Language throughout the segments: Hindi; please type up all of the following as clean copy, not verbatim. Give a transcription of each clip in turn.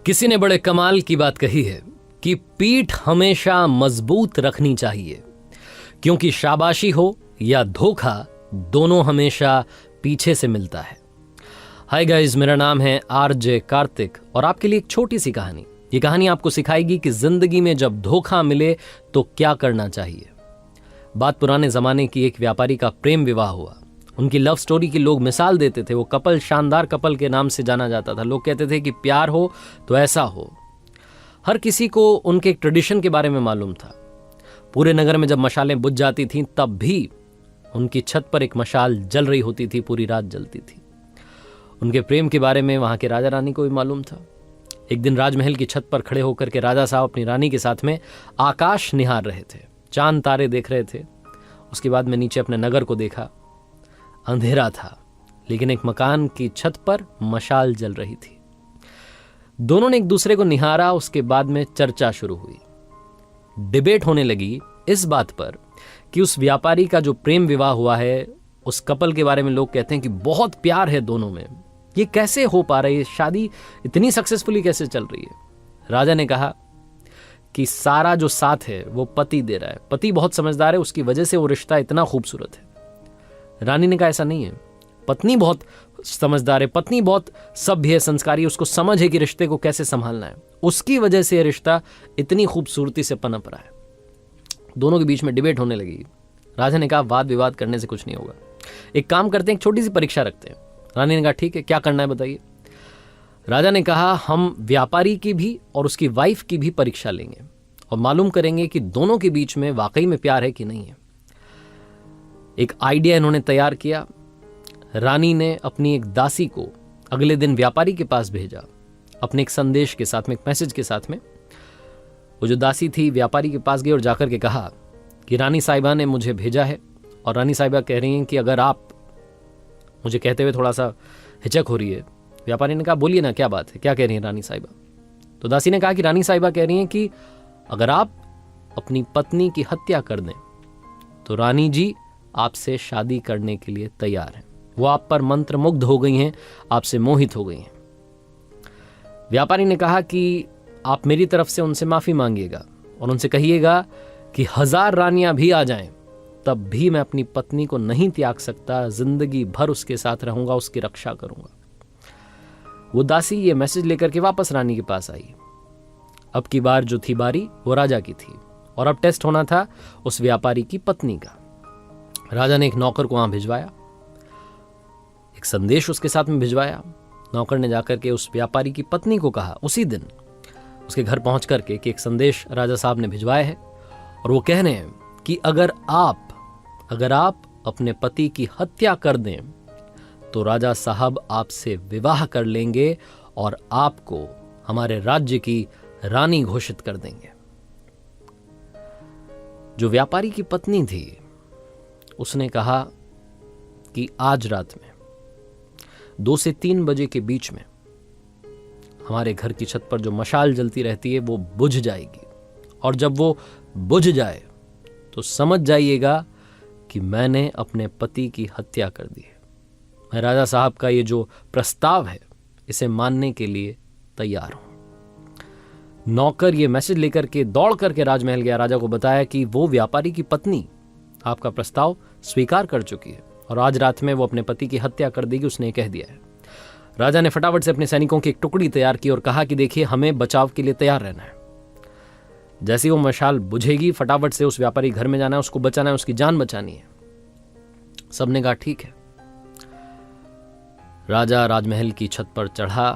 किसी ने बड़े कमाल की बात कही है कि पीठ हमेशा मजबूत रखनी चाहिए, क्योंकि शाबाशी हो या धोखा दोनों हमेशा पीछे से मिलता है। हाय गाइस, मेरा नाम है आरजे कार्तिक और आपके लिए एक छोटी सी कहानी। ये कहानी आपको सिखाएगी कि जिंदगी में जब धोखा मिले तो क्या करना चाहिए। बात पुराने जमाने की एक व्यापारी का प्रेम विवाह हुआ। उनकी लव स्टोरी की लोग मिसाल देते थे। वो कपल शानदार कपल के नाम से जाना जाता था। लोग कहते थे कि प्यार हो तो ऐसा हो। हर किसी को उनके एक ट्रेडिशन के बारे में मालूम था। पूरे नगर में जब मशालें बुझ जाती थीं तब भी उनकी छत पर एक मशाल जल रही होती थी, पूरी रात जलती थी। उनके प्रेम के बारे में वहां के राजा रानी को भी मालूम था। एक दिन राजमहल की छत पर खड़े होकर के राजा साहब अपनी रानी के साथ में आकाश निहार रहे थे, चांद तारे देख रहे थे। उसके बाद में नीचे अपने नगर को देखा। अंधेरा था, लेकिन एक मकान की छत पर मशाल जल रही थी। दोनों ने एक दूसरे को निहारा। उसके बाद में चर्चा शुरू हुई। डिबेट होने लगी इस बात पर कि उस व्यापारी का जो प्रेम विवाह हुआ है, उस कपल के बारे में लोग कहते हैं कि बहुत प्यार है दोनों में। ये कैसे हो पा रही है, शादी इतनी सक्सेसफुली कैसे चल रही है। राजा ने कहा कि सारा जो साथ है वो पति दे रहा है। पति बहुत समझदार है, उसकी वजह से वो रिश्ता इतना खूबसूरत है। रानी ने कहा ऐसा नहीं है, पत्नी बहुत समझदार है, पत्नी बहुत सभ्य है, संस्कारी है, उसको समझ है कि रिश्ते को कैसे संभालना है, उसकी वजह से रिश्ता इतनी खूबसूरती से पनप रहा है। दोनों के बीच में डिबेट होने लगी। राजा ने कहा वाद विवाद करने से कुछ नहीं होगा, एक काम करते हैं, एक छोटी सी परीक्षा रखते हैं। रानी ने कहा ठीक है, क्या करना है बताइए। राजा ने कहा हम व्यापारी की भी और उसकी वाइफ की भी परीक्षा लेंगे और मालूम करेंगे कि दोनों के बीच में वाकई में प्यार है कि नहीं है। एक आइडिया इन्होंने तैयार किया। रानी ने अपनी एक दासी को अगले दिन व्यापारी के पास भेजा, अपने एक संदेश के साथ में, एक मैसेज के साथ में। वो जो दासी थी व्यापारी के पास गई और जाकर के कहा कि रानी साहिबा ने मुझे भेजा है और रानी साहिबा कह रही हैं कि अगर आप, मुझे कहते हुए थोड़ा सा हिचक हो रही है। व्यापारी ने कहा बोलिए ना, क्या बात है, क्या कह रही हैं रानी साहिबा। तो दासी ने कहा कि रानी साहिबा कह रही हैं कि अगर आप अपनी पत्नी की हत्या कर दें तो रानी जी आपसे शादी करने के लिए तैयार हैं। वो आप पर मंत्रमुग्ध हो गई हैं, आपसे मोहित हो गई हैं। व्यापारी ने कहा कि आप मेरी तरफ से उनसे माफी मांगिएगा और उनसे कहिएगा कि 1000 रानियां भी आ जाएं तब भी मैं अपनी पत्नी को नहीं त्याग सकता, जिंदगी भर उसके साथ रहूंगा, उसकी रक्षा करूंगा। वो दासी ये मैसेज लेकर के वापस रानी के पास आई। अब की बार जो थी बारी वो राजा की थी और अब टेस्ट होना था उस व्यापारी की पत्नी का। राजा ने एक नौकर को वहां भिजवाया, एक संदेश उसके साथ में भिजवाया। नौकर ने जाकर के उस व्यापारी की पत्नी को कहा उसी दिन उसके घर पहुंच करके कि एक संदेश राजा साहब ने भिजवाया है और वो कह रहे हैं कि अगर आप अपने पति की हत्या कर दें तो राजा साहब आपसे विवाह कर लेंगे और आपको हमारे राज्य की रानी घोषित कर देंगे। जो व्यापारी की पत्नी थी उसने कहा कि आज रात में 2 से 3 बजे के बीच में हमारे घर की छत पर जो मशाल जलती रहती है वो बुझ जाएगी और जब वो बुझ जाए तो समझ जाइएगा कि मैंने अपने पति की हत्या कर दी है। मैं राजा साहब का ये जो प्रस्ताव है इसे मानने के लिए तैयार हूं। नौकर ये मैसेज लेकर के दौड़ करके राजमहल गया। राजा को बताया कि वो व्यापारी की पत्नी आपका प्रस्ताव स्वीकार कर चुकी है और आज रात में वो अपने पति की हत्या कर देगी, उसने कह दिया है। राजा ने फटाफट से अपने सैनिकों की एक टुकड़ी तैयार की और कहा कि देखिए हमें बचाव के लिए तैयार रहना है। जैसे वो मशाल बुझेगी फटाफट से उस व्यापारी घर में जाना है, उसको बचाना है, उसकी जान बचानी है। सबने कहा ठीक है। राजा राजमहल की छत पर चढ़ा,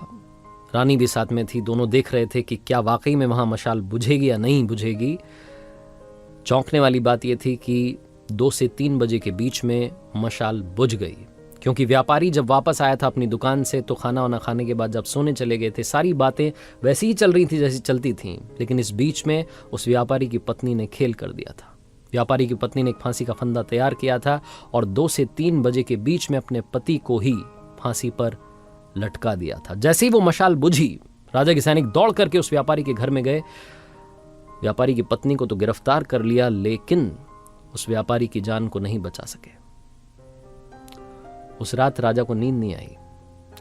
रानी भी साथ में थी। दोनों देख रहे थे कि क्या वाकई में वहां मशाल बुझेगी या नहीं बुझेगी। चौंकने वाली बात यह थी कि 2 से 3 बजे के बीच में मशाल बुझ गई, क्योंकि व्यापारी जब वापस आया था अपनी दुकान से तो खाना वाना खाने के बाद जब सोने चले गए थे, सारी बातें वैसी ही चल रही थी जैसी चलती थीं। लेकिन इस बीच में उस व्यापारी की पत्नी ने खेल कर दिया था। व्यापारी की पत्नी ने एक फांसी का फंदा तैयार किया था और 2 से 3 बजे के बीच में अपने पति को ही फांसी पर लटका दिया था। जैसे ही वो मशाल बुझी, राजा के सैनिक दौड़ करके उस व्यापारी के घर में गए। व्यापारी की पत्नी को तो गिरफ्तार कर लिया, लेकिन उस व्यापारी की जान को नहीं बचा सके। उस रात राजा को नींद नहीं आई।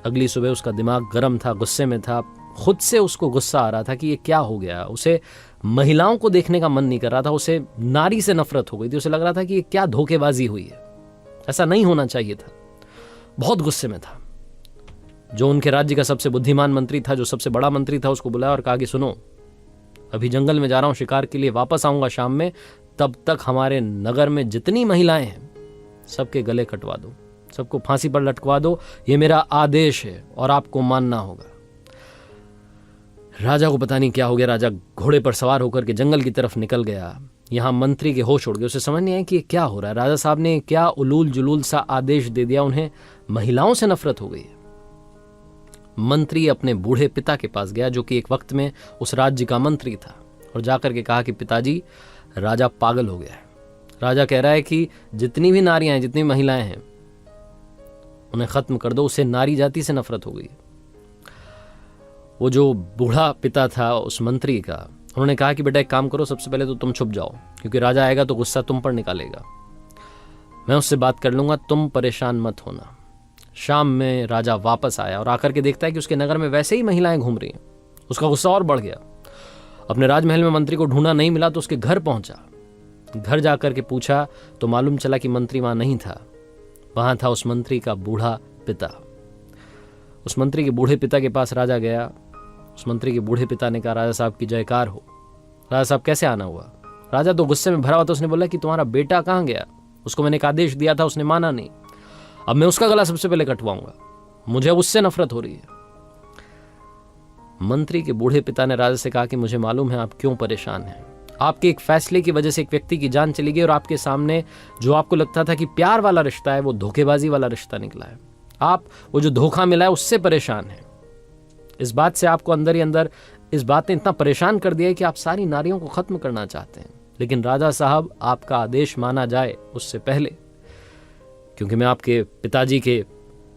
अगली सुबह उसका दिमाग गर्म था, गुस्से में था, खुद से उसको गुस्सा आ रहा था कि ये क्या हो गया। उसे महिलाओं को देखने का मन नहीं कर रहा था, उसे नारी से नफरत हो गई थी। उसे लग रहा था कि ये क्या धोखेबाजी हुई है, ऐसा नहीं होना चाहिए था। बहुत गुस्से में था। जो उनके राज्य का सबसे बुद्धिमान मंत्री था, जो सबसे बड़ा मंत्री था, उसको बुलाया और कहा कि सुनो, अभी जंगल में जा रहा हूं शिकार के लिए, वापस आऊंगा शाम में, तब तक हमारे नगर में जितनी महिलाएं हैं सबके गले कटवा दो, सबको फांसी पर लटकवा दो, ये मेरा आदेश है और आपको मानना होगा। राजा को पता नहीं क्या हो गया। राजा घोड़े पर सवार होकर के जंगल की तरफ निकल गया। यहां मंत्री के होश उड़ गए। उसे समझ नहीं आया कि ये क्या हो रहा है। राजा साहब ने क्या उलूल जुलूल सा आदेश दे दिया, उन्हें महिलाओं से नफरत हो गई। मंत्री अपने बूढ़े पिता के पास गया, जो कि एक वक्त में उस राज्य का मंत्री था, और जाकर के कहा कि पिताजी, राजा पागल हो गया है। राजा कह रहा है कि जितनी भी नारियां हैं, जितनी महिलाएं हैं, उन्हें खत्म कर दो। उसे नारी जाति से नफरत हो गई। वो जो बूढ़ा पिता था उस मंत्री का, उन्होंने कहा कि बेटा एक काम करो, सबसे पहले तो तुम छुप जाओ, क्योंकि राजा आएगा तो गुस्सा तुम पर निकालेगा। मैं उससे बात कर लूंगा, तुम परेशान मत होना। शाम में राजा वापस आया और आकर के देखता है कि उसके नगर में वैसे ही महिलाएं घूम रही हैं। उसका गुस्सा और बढ़ गया। अपने राजमहल में मंत्री को ढूंढा, नहीं मिला तो उसके घर पहुंचा। घर जाकर के पूछा तो मालूम चला कि मंत्री वहां नहीं था। वहां था उस मंत्री का बूढ़ा पिता। उस मंत्री के बूढ़े पिता के पास राजा गया। उस मंत्री के बूढ़े पिता ने कहा, राजा साहब की जयकार हो। राजा साहब कैसे आना हुआ? राजा तो गुस्से में भरा हुआ था। उसने बोला कि तुम्हारा बेटा कहां गया? उसको मैंने एक आदेश दिया था, उसने माना नहीं। अब मैं उसका गला सबसे पहले कटवाऊंगा, मुझे उससे नफरत हो रही है। मंत्री के बूढ़े पिता ने राजा से कहा कि मुझे मालूम है आप क्यों परेशान हैं। आपके एक फैसले की वजह से एक व्यक्ति की जान चली गई, और आपके सामने जो आपको लगता था कि प्यार वाला रिश्ता है, वो धोखेबाजी वाला रिश्ता निकला है। आप वो जो धोखा मिला है उससे परेशान हैं। इस बात से आपको अंदर ही अंदर इस बात ने इतना परेशान कर दिया है कि आप सारी नारियों को खत्म करना चाहते हैं। लेकिन राजा साहब, आपका आदेश माना जाए उससे पहले, क्योंकि मैं आपके पिताजी के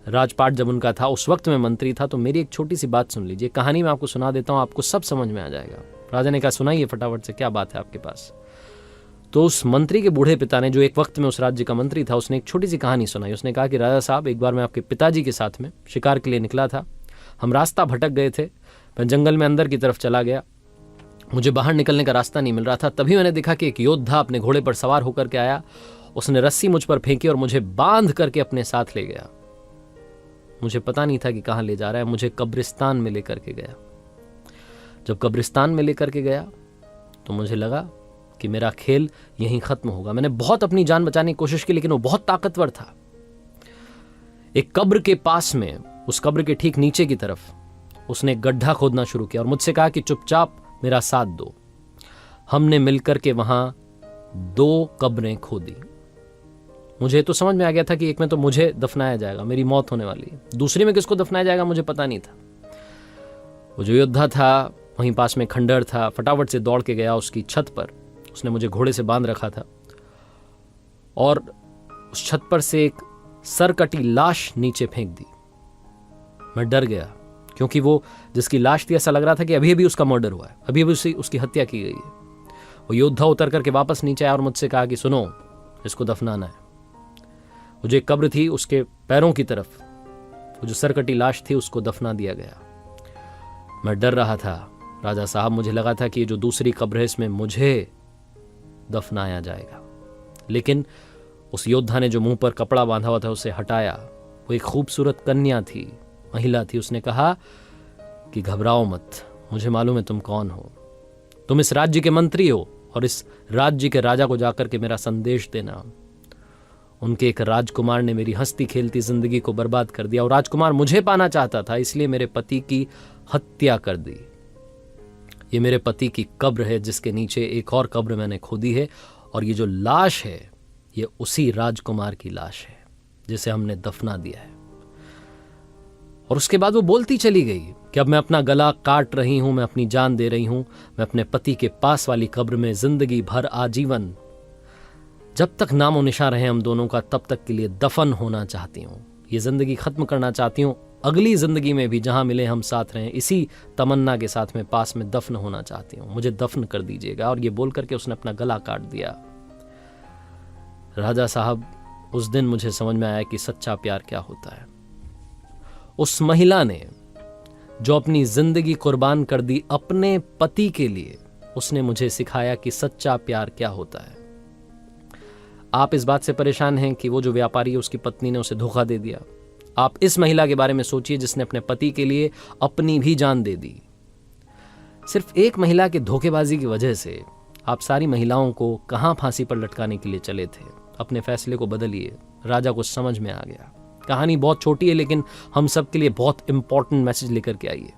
राजपाट जब उनका था, उस वक्त मैं मंत्री था, तो मेरी एक छोटी सी बात सुन लीजिए। कहानी मैं आपको सुना देता हूं, आपको सब समझ में आ जाएगा। राजा ने कहा, सुनाइए फटाफट से, क्या बात है आपके पास? तो उस मंत्री के बूढ़े पिता ने, जो एक वक्त में उस राज्य का मंत्री था, उसने एक छोटी सी कहानी सुनाई। उसने कहा कि राजा साहब, एक बार मैं आपके पिताजी के साथ में शिकार के लिए निकला था। हम रास्ता भटक गए थे। मैं जंगल में अंदर की तरफ चला गया, मुझे बाहर निकलने का रास्ता नहीं मिल रहा था। तभी मैंने देखा कि एक योद्धा अपने घोड़े पर सवार होकर के आया। उसने रस्सी मुझ पर फेंकी और मुझे बांध करके अपने साथ ले गया। मुझे पता नहीं था कि कहां ले जा रहा है। मुझे कब्रिस्तान में लेकर के गया। जब कब्रिस्तान में लेकर के गया तो मुझे लगा कि मेरा खेल यहीं खत्म होगा। मैंने बहुत अपनी जान बचाने की कोशिश की, लेकिन वो बहुत ताकतवर था। एक कब्र के पास में, उस कब्र के ठीक नीचे की तरफ, उसने एक गड्ढा खोदना शुरू किया और मुझसे कहा कि चुपचाप मेरा साथ दो। हमने मिलकर के वहां 2 कब्रें खोदी। मुझे तो समझ में आ गया था कि एक में तो मुझे दफनाया जाएगा, मेरी मौत होने वाली है। दूसरी में किसको दफनाया जाएगा मुझे पता नहीं था। वो जो योद्धा था, वहीं पास में खंडहर था। फटाफट से दौड़ के गया उसकी छत पर। उसने मुझे घोड़े से बांध रखा था और उस छत पर से एक सरकटी लाश नीचे फेंक दी। मैं डर गया, क्योंकि वो जिसकी लाश थी, ऐसा लग रहा था कि अभी अभी उसका मर्डर हुआ है, अभी अभी उसकी हत्या की गई है। वो योद्धा उतर करके वापस नीचे आया और मुझसे कहा कि सुनो, इसको दफनाना है। वो जो एक कब्र थी, उसके पैरों की तरफ वो जो सरकटी लाश थी, उसको दफना दिया गया। मैं डर रहा था राजा साहब। मुझे लगा था कि ये जो दूसरी कब्र है, इसमें मुझे दफनाया जाएगा। लेकिन उस योद्धा ने जो मुंह पर कपड़ा बांधा हुआ था उसे हटाया। वो एक खूबसूरत कन्या थी, महिला थी। उसने कहा कि घबराओ मत, मुझे मालूम है तुम कौन हो। तुम इस राज्य के मंत्री हो और इस राज्य के राजा को जाकर के मेरा संदेश देना। उनके एक राजकुमार ने मेरी हंसती खेलती जिंदगी को बर्बाद कर दिया, और राजकुमार मुझे पाना चाहता था, इसलिए मेरे पति की हत्या कर दी। ये मेरे पति की कब्र है, जिसके नीचे एक और कब्र मैंने खोदी है, और ये जो लाश है, ये उसी राजकुमार की लाश है जिसे हमने दफना दिया है। और उसके बाद वो बोलती चली गई कि अब मैं अपना गला काट रही हूं, मैं अपनी जान दे रही हूं, मैं अपने पति के पास वाली कब्र में जिंदगी भर आजीवन, जब तक नामो निशा रहे हम दोनों का, तब तक के लिए दफन होना चाहती हूं। ये जिंदगी खत्म करना चाहती हूं। अगली जिंदगी में भी जहां मिले हम साथ रहें, इसी तमन्ना के साथ में पास में दफन होना चाहती हूं। मुझे दफन कर दीजिएगा। और ये बोल करके उसने अपना गला काट दिया। राजा साहब, उस दिन मुझे समझ में आया कि सच्चा प्यार क्या होता है। उस महिला ने जो अपनी जिंदगी कुर्बान कर दी अपने पति के लिए, उसने मुझे सिखाया कि सच्चा प्यार क्या होता है। आप इस बात से परेशान हैं कि वो जो व्यापारी है उसकी पत्नी ने उसे धोखा दे दिया। आप इस महिला के बारे में सोचिए जिसने अपने पति के लिए अपनी भी जान दे दी। सिर्फ एक महिला के धोखेबाजी की वजह से आप सारी महिलाओं को कहां फांसी पर लटकाने के लिए चले थे। अपने फैसले को बदलिए। राजा को समझ में आ गया। कहानी बहुत छोटी है लेकिन हम सब के लिए बहुत इंपॉर्टेंट मैसेज लेकर के आई है।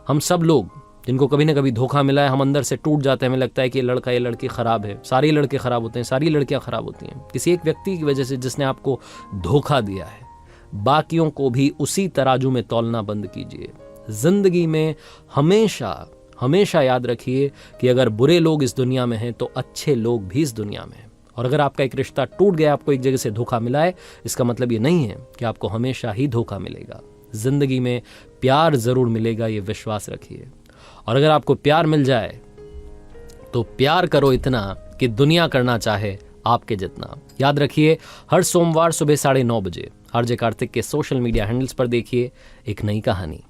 हम सब लोग जिनको कभी ना कभी धोखा मिला है, हम अंदर से टूट जाते हैं। हमें लगता है कि ये लड़का ये लड़की खराब है। सारे लड़के खराब होते हैं, सारी लड़कियां खराब होती हैं। किसी एक व्यक्ति की वजह से जिसने आपको धोखा दिया है, बाकियों को भी उसी तराजू में तौलना बंद कीजिए। जिंदगी में हमेशा हमेशा याद रखिए कि अगर बुरे लोग इस दुनिया में हैं तो अच्छे लोग भी इस दुनिया में हैं। और अगर आपका एक रिश्ता टूट गया, आपको एक जगह से धोखा मिला है, इसका मतलब ये नहीं है कि आपको हमेशा ही धोखा मिलेगा। जिंदगी में प्यार जरूर मिलेगा, ये विश्वास रखिए। और अगर आपको प्यार मिल जाए तो प्यार करो इतना कि दुनिया करना चाहे आपके जितना। याद रखिए, हर सोमवार सुबह 9:30 बजे आरजे कार्तिक के सोशल मीडिया हैंडल्स पर देखिए एक नई कहानी।